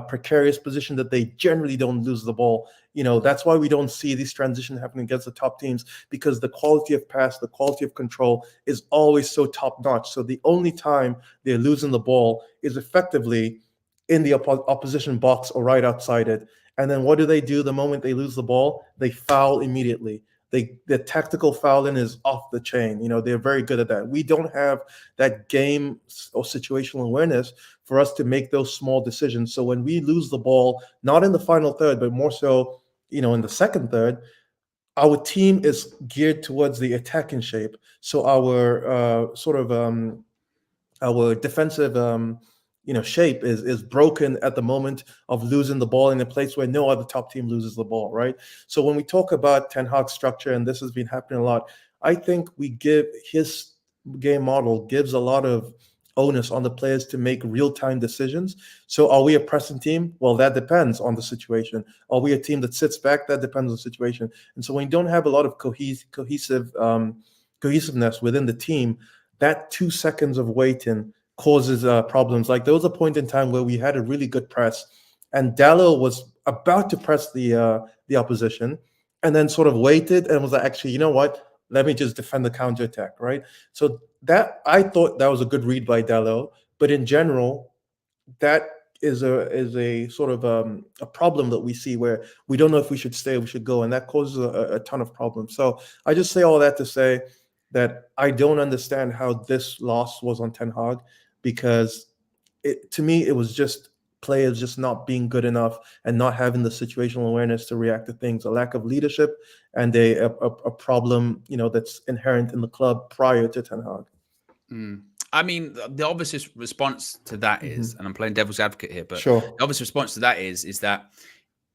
precarious position that they generally don't lose the ball. That's why we don't see these transitions happening against the top teams, because the quality of pass, the quality of control is always so top notch. So the only time they're losing the ball is effectively in the opposition box or right outside it. And then what do they do the moment they lose the ball? They foul immediately. The tactical fouling is off the chain. They're very good at that. We don't have that game or situational awareness for us to make those small decisions. So when we lose the ball, not in the final third, but more so, in the second third, our team is geared towards the attacking shape. So our our defensive shape is broken at the moment of losing the ball in a place where no other top team loses the ball, right? So when we talk about Ten Hag's structure, and this has been happening a lot, I think his game model gives a lot of onus on the players to make real-time decisions. So are we a pressing team? Well, that depends on the situation. Are we a team that sits back? That depends on the situation. And so when you don't have a lot of cohesiveness within the team, that 2 seconds of waiting causes problems. Like there was a point in time where we had a really good press, and Dallo was about to press the opposition, and then sort of waited and was like, actually, you know what? Let me just defend the counterattack, right? So that I thought that was a good read by Dallo, but in general, that is a sort of a problem that we see where we don't know if we should stay or we should go, and that causes a ton of problems. So I just say all that to say that I don't understand how this loss was on Ten Hag, because to me it was just players just not being good enough and not having the situational awareness to react to things, a lack of leadership, and a problem, that's inherent in the club prior to Ten Hag. I mean, the obvious response to that is, and I'm playing devil's advocate here, but sure, the obvious response to that is that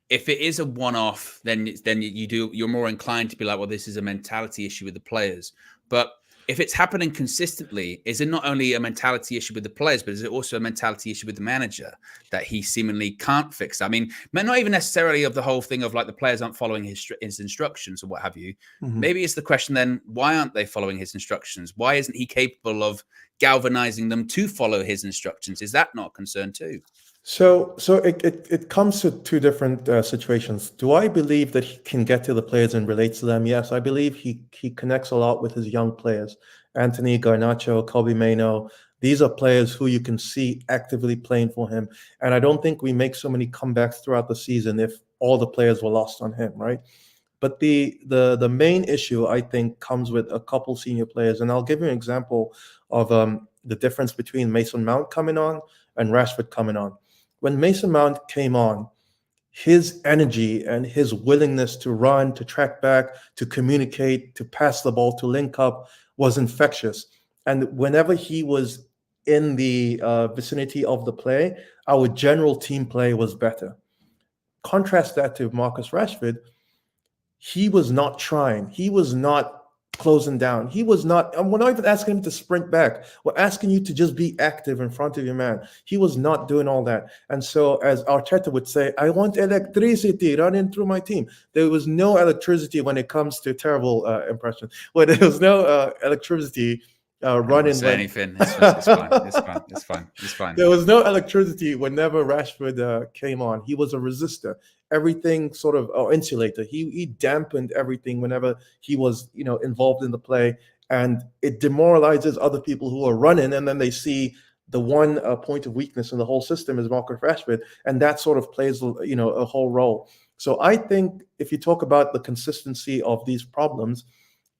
if it is a one-off, then you're more inclined to be like, well, this is a mentality issue with the players. But if it's happening consistently, is it not only a mentality issue with the players, but is it also a mentality issue with the manager that he seemingly can't fix? I mean, not even necessarily of the whole thing of like the players aren't following his instructions or what have you. Maybe it's the question then, why aren't they following his instructions? Why isn't he capable of galvanizing them to follow his instructions? Is that not a concern too? So it comes to two different situations. Do I believe that he can get to the players and relate to them? Yes, I believe he connects a lot with his young players. Anthony, Garnacho, Kobe Mainoo. These are players who you can see actively playing for him. And I don't think we make so many comebacks throughout the season if all the players were lost on him, right? But the main issue, I think, comes with a couple senior players. And I'll give you an example of the difference between Mason Mount coming on and Rashford coming on. When Mason Mount came on, his energy and his willingness to run, to track back, to communicate, to pass the ball, to link up was infectious. And whenever he was in the vicinity of the play, our general team play was better. Contrast that to Marcus Rashford. He was not trying. He was not closing down. He was not, and we're not even asking him to sprint back. We're asking you to just be active in front of your man. He was not doing all that. And so, as Arteta would say, I want electricity running through my team. There was no electricity when it comes to terrible impression. Well, there was no electricity running. Say anything. It's fine. It's fine. It's fine. It's fine. There was no electricity whenever Rashford came on. He was a resistor. Everything sort of insulator. He dampened everything whenever he was, involved in the play, and it demoralizes other people who are running, and then they see the one point of weakness in the whole system is Marcus Rashford, and that sort of plays, a whole role. So I think if you talk about the consistency of these problems,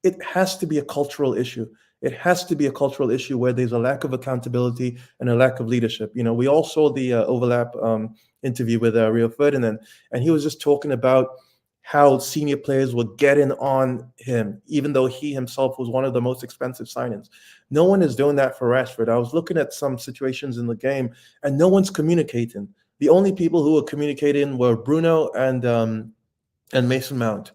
it has to be a cultural issue. It has to be a cultural issue where there's a lack of accountability and a lack of leadership. We all saw the overlap interview with Rio Ferdinand, and he was just talking about how senior players were getting on him, even though he himself was one of the most expensive signings. No one is doing that for Rashford. I was looking at some situations in the game, and no one's communicating. The only people who were communicating were Bruno and Mason Mount.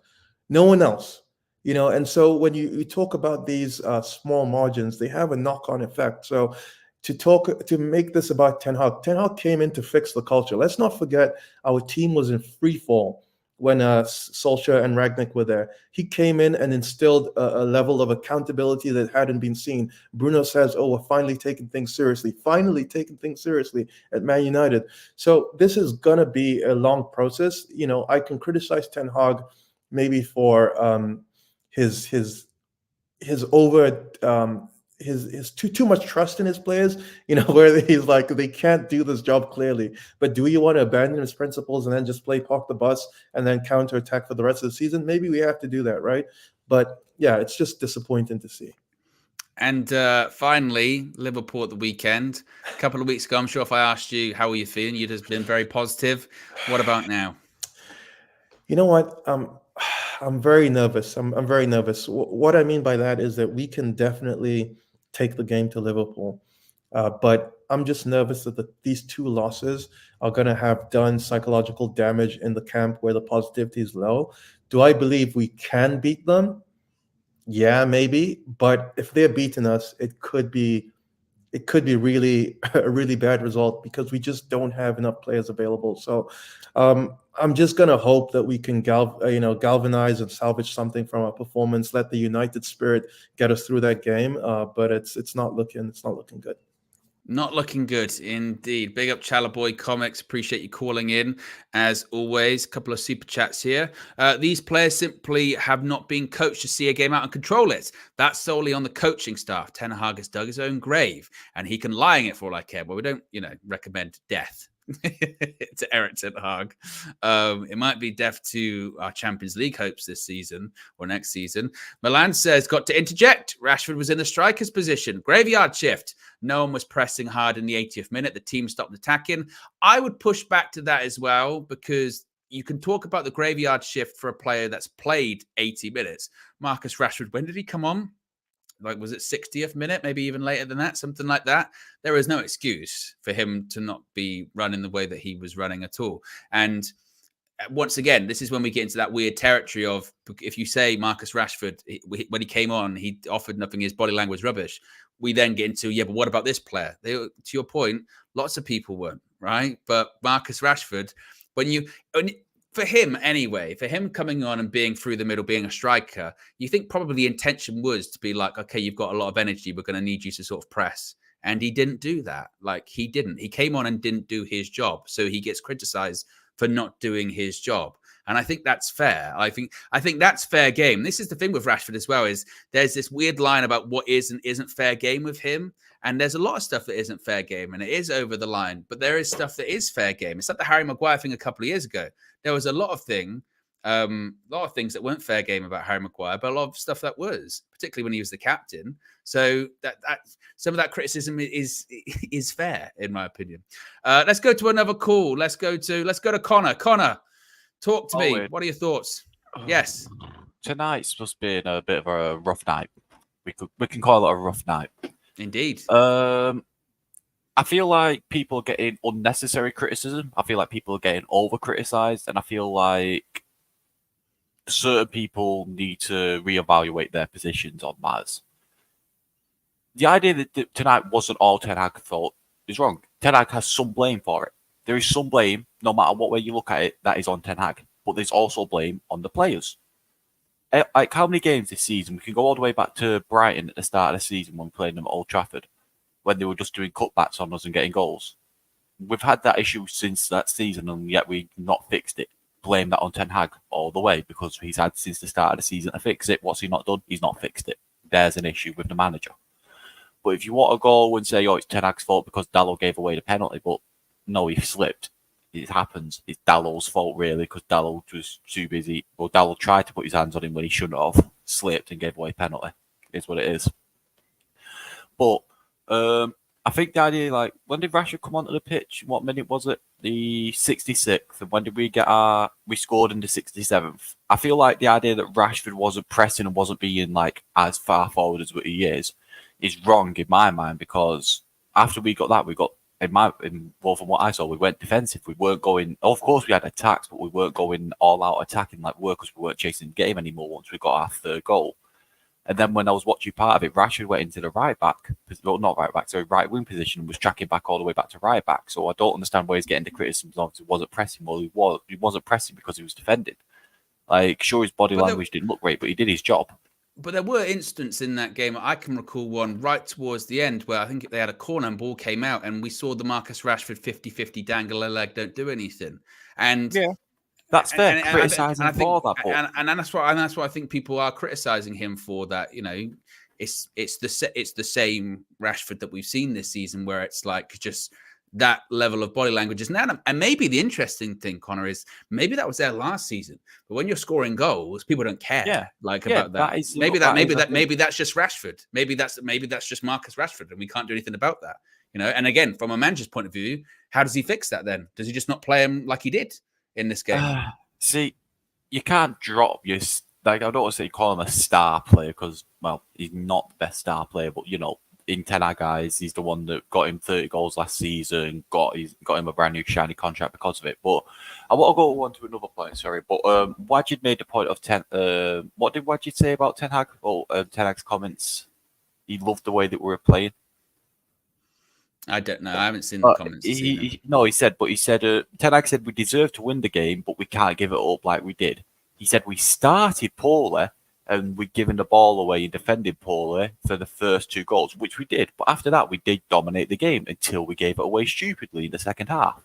No one else. And so when you talk about these small margins, they have a knock-on effect. So to make this about Ten Hag came in to fix the culture. Let's not forget our team was in free fall when Solskjaer and Rangnick were there. He came in and instilled a level of accountability that hadn't been seen. Bruno says, we're finally taking things seriously at Man United. So this is going to be a long process. I can criticize Ten Hag maybe for his too much trust in his players, where he's like, they can't do this job clearly. But do you want to abandon his principles and then just play park the bus and then counterattack for the rest of the season? Maybe we have to do that, right? But yeah, it's just disappointing to see. And finally, Liverpool at the weekend. A couple of weeks ago, I'm sure if I asked you how were you feeling, you'd have been very positive. What about now? You know what? I'm very nervous. I'm very nervous. What I mean by that is that we can definitely take the game to Liverpool. But I'm just nervous that these two losses are going to have done psychological damage in the camp where the positivity is low. Do I believe we can beat them? Yeah, maybe. But if they're beating us, it could be really a really bad result because we just don't have enough players available. So I'm just going to hope that we can galvanize and salvage something from our performance, let the United spirit get us through that game. But it's not looking good. Not looking good indeed. Big up Chalaboy Comics. Appreciate you calling in. As always, a couple of super chats here. These players simply have not been coached to see a game out and control it. That's solely on the coaching staff. Ten Hag has dug his own grave, and he can lie in it for all I care. But we don't, recommend death to Eric Ten Hag. It might be death to our Champions League hopes this season or next season. Milan says, got to interject. Rashford was in the striker's position. Graveyard shift. No one was pressing hard in the 80th minute. The team stopped attacking. I would push back to that as well, because you can talk about the graveyard shift for a player that's played 80 minutes. Marcus Rashford, when did he come on? Like, was it 60th minute? Maybe even later than that, something like that. There is no excuse for him to not be running the way that he was running at all. And once again, this is when we get into that weird territory of, if you say Marcus Rashford, when he came on, he offered nothing, his body language rubbish. We then get into, but what about this player? To your point, lots of people weren't, right? But Marcus Rashford, for him anyway, for him coming on and being through the middle, being a striker, you think probably the intention was to be like, okay, you've got a lot of energy, we're going to need you to sort of press. And he didn't do that. Like, he didn't. He came on and didn't do his job. So he gets criticized for not doing his job. And I think that's fair. I think that's fair game. This is the thing with Rashford as well, is there's this weird line about what is and isn't fair game with him. And there's a lot of stuff that isn't fair game, and it is over the line. But there is stuff that is fair game. It's like the Harry Maguire thing a couple of years ago. There was a lot of things that weren't fair game about Harry Maguire, but a lot of stuff that was, particularly when he was the captain. So that some of that criticism is fair, in my opinion. Let's go to another call. Let's go to Connor. Connor, talk to me. What are your thoughts? Yes. Tonight's just been a bit of a rough night. We can call it a rough night. Indeed. I feel like people are getting unnecessary criticism. I feel like people are getting over-criticized, and I feel like certain people need to reevaluate their positions on matters. The idea that tonight wasn't all Ten Hag's fault is wrong. Ten Hag has some blame for it. There is some blame, no matter what way you look at it, that is on Ten Hag. But there's also blame on the players. Like, how many games this season? We can go all the way back to Brighton at the start of the season when we played them at Old Trafford, when they were just doing cutbacks on us and getting goals. We've had that issue since that season, and yet we've not fixed it. Blame that on Ten Hag all the way, because he's had since the start of the season to fix it. What's he not done? He's not fixed it. There's an issue with the manager. But if you want to go and say, it's Ten Hag's fault because Dalot gave away the penalty, but no, he slipped. It happens. It's Dalot's fault, really, because Dalot was too busy. Well, Dalot tried to put his hands on him when he shouldn't have, slipped and gave away a penalty. It's what it is. But I think the idea, like, when did Rashford come onto the pitch? What minute was it? The 66th. And when did we scored in the 67th? I feel like the idea that Rashford wasn't pressing and wasn't being, like, as far forward as what he is wrong in my mind, because after we got that, well, from what I saw, we went defensive. We weren't going, of course we had attacks, but we weren't going all out attacking like because we weren't chasing the game anymore once we got our third goal. And then when I was watching part of it, Rashford went into the right wing position and was tracking back all the way back to right back. So I don't understand why he's getting the criticism of he wasn't pressing. Well, he wasn't pressing because he was defending. Like, sure, his body language didn't look great, but he did his job. But there were instances in that game. I can recall one right towards the end where I think they had a corner and ball came out, and we saw the Marcus Rashford 50-50 dangle a leg, don't do anything. And yeah, that's fair. Criticizing for that, and that's what I think people are criticizing him for. That it's the same Rashford that we've seen this season, where it's like just that level of body language is now. And maybe the interesting thing, Connor, is maybe that was there last season, but when you're scoring goals, people don't care about that. Maybe that's just Rashford. Maybe that's just Marcus Rashford, and we can't do anything about that. And again, from a manager's point of view, how does he fix that then? Does he just not play him like he did in this game? See, you can't drop your, like, I don't want to say call him a star player because, well, he's not the best star player, but in Ten Hag eyes, he's the one that got him 30 goals last season, got him a brand new shiny contract because of it. But I want to go on to another point, sorry. But Wajid made the point of what did Wajid say about Ten Hag? Ten Hag's comments. He loved the way that we were playing. I don't know. I haven't seen the comments. He said Ten Hag said we deserve to win the game, but we can't give it up like we did. He said we started poorly, and we're giving the ball away and defending poorly for the first 2 goals, which we did. But after that, we did dominate the game until we gave it away stupidly in the second half.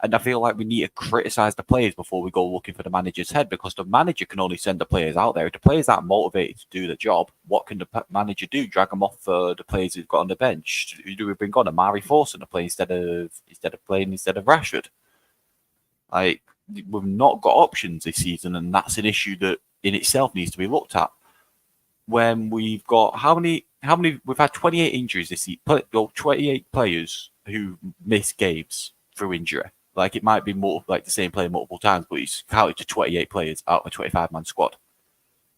And I feel like we need to criticise the players before we go looking for the manager's head, because the manager can only send the players out there. If the players aren't motivated to do the job, what can the manager do? Drag them off for the players who've got on the bench? Who do we bring on? Amari Forson to play instead of Rashford? Like, we've not got options this season, and that's an issue that in itself needs to be looked at. When we've got how many? We've had 28 injuries this season. 28 players who miss games through injury. Like, it might be more like the same player multiple times, but it's counted to 28 players out of a 25-man squad.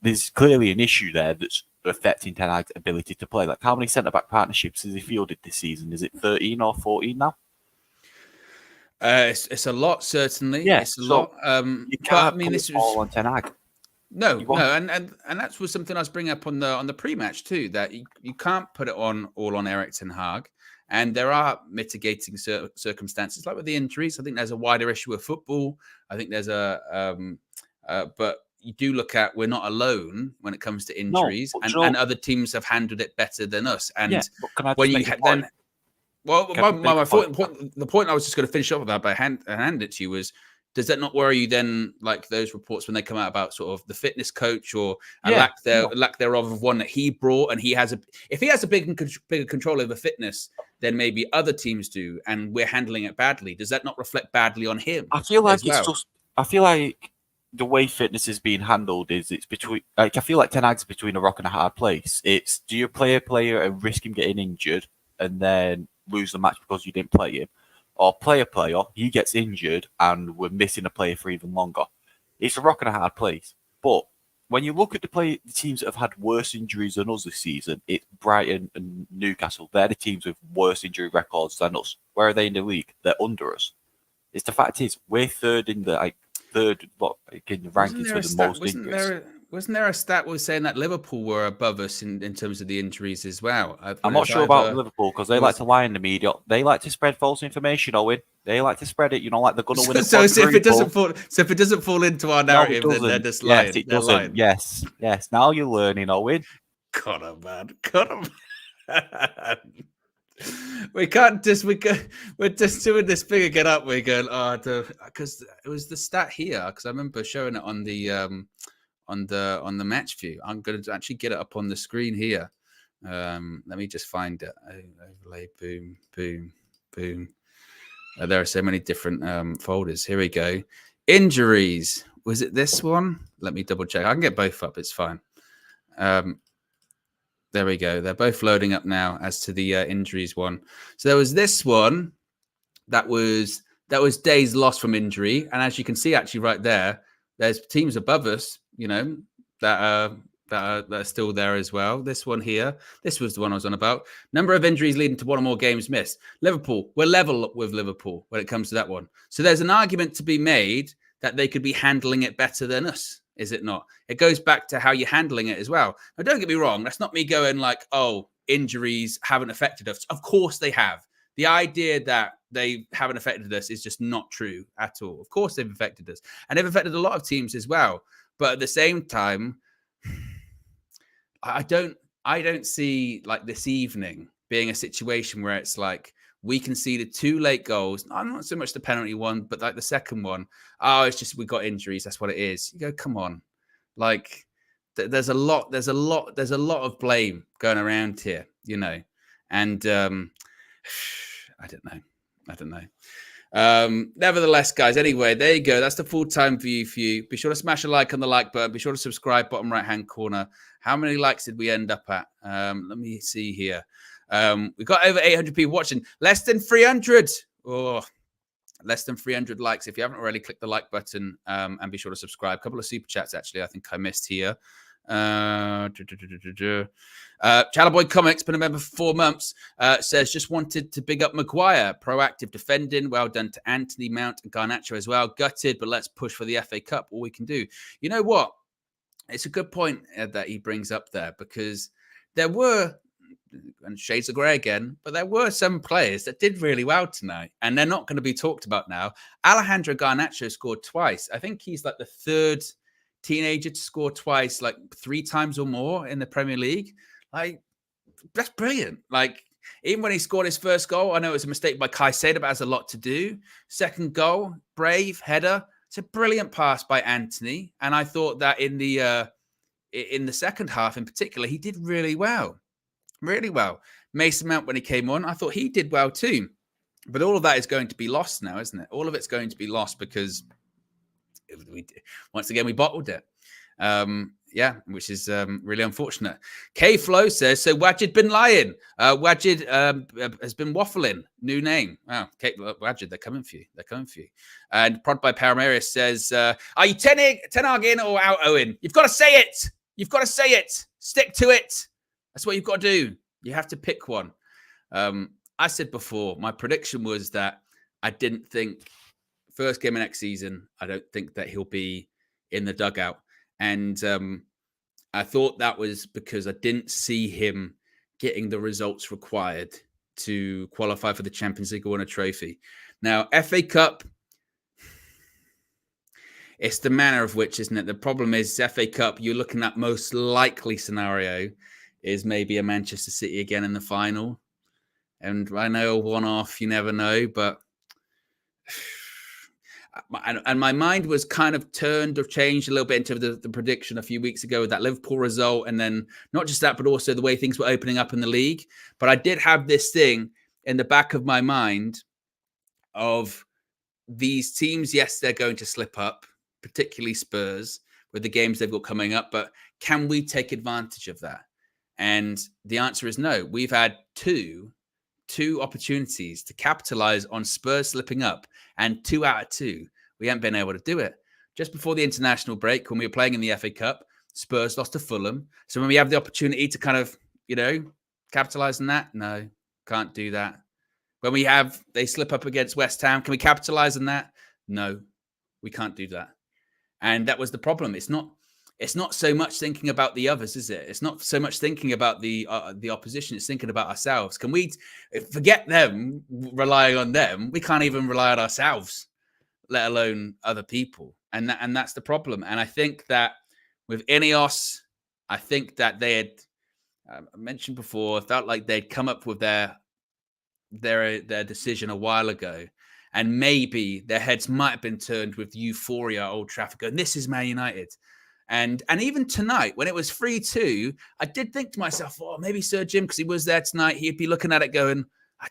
There's clearly an issue there that's affecting Ten Hag's ability to play. Like, how many centre-back partnerships has he fielded this season? Is it 13 or 14 now? It's a lot, certainly. Yeah, it's a lot. You can't put this all on Ten Hag. No, and that was something I was bringing up on the pre-match too. That you can't put it all on Erik ten Hag. And there are mitigating circumstances, like with the injuries. I think there's a wider issue with football. I think there's but you do look at, we're not alone when it comes to injuries, and other teams have handled it better than us. And when you then, the point I was just going to finish up with that, but hand it to you was, does that not worry you then, like those reports when they come out about sort of the fitness coach or lack thereof of one that he brought, and if he has a bigger control over fitness than maybe other teams do, and we're handling it badly, does that not reflect badly on him? I feel like I feel like the way fitness is being handled is it's between, like, I feel like Ten Hag's between a rock and a hard place. It's, do you play a player and risk him getting injured and then lose the match because you didn't play him? Or play a player, he gets injured, and we're missing a player for even longer. It's a rock and a hard place. But when you look at the teams that have had worse injuries than us this season, it's Brighton and Newcastle. They're the teams with worse injury records than us. Where are they in the league? They're under us. It's the fact is, we're third in the rankings for the most injuries. Wasn't there a stat was saying that Liverpool were above us in terms of the injuries as well? I'm not sure about Liverpool, because they like to lie in the media. They like to spread false information, Owen. They like to spread it, like they're going to win a so if it doesn't fall into our narrative, then they're just lying. Yes, it doesn't. Yes. Now you're learning, Owen. Got him, man. We can't just we're just doing this thing again, up. We're going because it was the stat here, because I remember showing it on the match view. I'm going to actually get it up on the screen here. Let me just find it. Overlay, boom. There are so many different folders. Here we go. Injuries. Was it this one? Let me double check. I can get both up. It's fine. There we go. They're both loading up now as to the injuries one. So there was this one that was days lost from injury. And as you can see, actually right there, there's teams above us, that are still there as well. This one here, this was the one I was on about. Number of injuries leading to one or more games missed. Liverpool, we're level with Liverpool when it comes to that one. So there's an argument to be made that they could be handling it better than us. Is it not? It goes back to how you're handling it as well. Now, don't get me wrong. That's not me going like, oh, injuries haven't affected us. Of course they have. The idea that they haven't affected us is just not true at all. Of course they've affected us. And they've affected a lot of teams as well. But at the same time, I don't see like this evening being a situation where it's like we conceded 2 late goals. Not so much the penalty one, but like the second one. Oh, it's just we got injuries. That's what it is. You go, come on. Like there's a lot of blame going around here, And I don't know. Nevertheless, guys, anyway, there you go. That's the full-time view for you. Be sure to smash a like on the like button. Be sure to subscribe, bottom right-hand corner. How many likes did we end up at? Let me see here. We got over 800 people watching. Less than 300. Oh, less than 300 likes. If you haven't already, click the like button and be sure to subscribe. A couple of super chats, actually, I think I missed here. Chalaboy Comics, been a member for 4 months, says, just wanted to big up Maguire. Proactive defending. Well done to Anthony, Mount, and Garnacho as well. Gutted, but let's push for the FA Cup. All we can do. You know what? It's a good point that he brings up there, because there were, and shades of grey again, but there were some players that did really well tonight, and they're not going to be talked about now. Alejandro Garnacho scored twice. I think he's like the 3rd teenager to score twice, like 3 times or more in the Premier League. Like, that's brilliant. Like, even when he scored his first goal, I know it was a mistake by Caicedo, but has a lot to do. Second goal, brave header. It's a brilliant pass by Anthony. And I thought that in the second half in particular, he did really well. Really well. Mason Mount, when he came on, I thought he did well too. But all of that is going to be lost now, isn't it? All of it's going to be lost because once again, we bottled it. Which is really unfortunate. K-Flow says, so Wajid been lying. Wajid has been waffling. New name. Wow, Wajid, they're coming for you. They're coming for you. And Prod by Paramarius says, are you 10 in or out, Owen? You've got to say it. You've got to say it. Stick to it. That's what you've got to do. You have to pick one. I said before, my prediction was that I didn't think first game of next season, I don't think that he'll be in the dugout. And I thought that was because I didn't see him getting the results required to qualify for the Champions League or win a trophy. Now, FA Cup, it's the manner of which, isn't it? The problem is FA Cup, you're looking at most likely scenario is maybe a Manchester City again in the final. And I know a one-off, you never know, but... And my mind was kind of turned or changed a little bit into the prediction a few weeks ago with that Liverpool result. And then not just that, but also the way things were opening up in the league. But I did have this thing in the back of my mind of these teams. Yes, they're going to slip up, particularly Spurs with the games they've got coming up. But can we take advantage of that? And the answer is no. We've had two opportunities to capitalize on Spurs slipping up, and 2 out of 2 we haven't been able to do it. Just before the international break, when we were playing in the FA Cup, Spurs lost to Fulham. So when we have the opportunity to kind of, capitalize on that, no, can't do that. When they slip up against West Ham, can we capitalize on that? No, we can't do that. And that was the problem. It's not so much thinking about the others, is it? It's not so much thinking about the opposition. It's thinking about ourselves. Can we forget them, relying on them? We can't even rely on ourselves, let alone other people. And that's the problem. And I think that with Ineos, I think that they had, I mentioned before, felt like they'd come up with their decision a while ago. And maybe their heads might have been turned with euphoria, Old Trafford, going, this is Man United. And even tonight, when it was 3-2, I did think to myself, oh, maybe Sir Jim, because he was there tonight, he'd be looking at it going,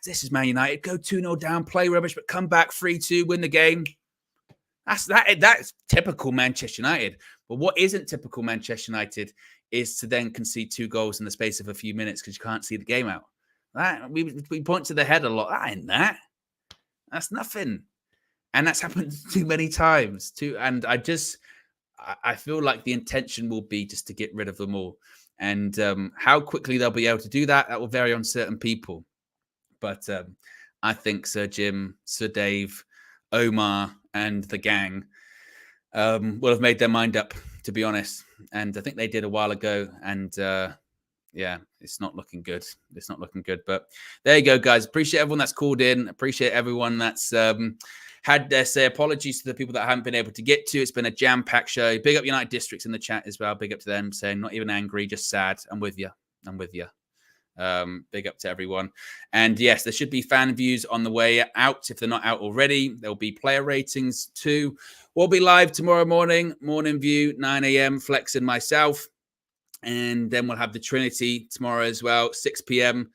this is Man United. Go 2-0 down, play rubbish, but come back 3-2, win the game. That's typical Manchester United. But what isn't typical Manchester United is to then concede 2 goals in the space of a few minutes because you can't see the game out. We point to the head a lot. That ain't that. That's nothing. And that's happened too many times too. And I feel like the intention will be just to get rid of them all. And how quickly they'll be able to do that will vary on certain people. But I think Sir Jim, Sir Dave, Omar, and the gang will have made their mind up, to be honest. And I think they did a while ago. And it's not looking good. It's not looking good. But there you go, guys. Appreciate everyone that's called in. Appreciate everyone that's had their say. Apologies to the people that I haven't been able to get to. It's been a jam-packed show. Big up United Districts in the chat as well. Big up to them, saying not even angry, just sad. I'm with you. Big up to everyone. And yes, there should be fan views on the way out. If they're not out already, there'll be player ratings too. We'll be live tomorrow morning view, 9 a.m. Flex and myself. And then we'll have the Trinity tomorrow as well, 6 p.m.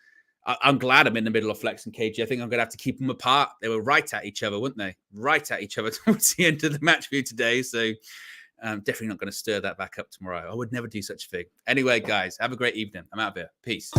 I'm glad I'm in the middle of Flex and KG. I think I'm going to have to keep them apart. They were right at each other, weren't they? Right at each other towards the end of the match view today. So I'm definitely not going to stir that back up tomorrow. I would never do such a thing. Anyway, guys, have a great evening. I'm out of here. Peace.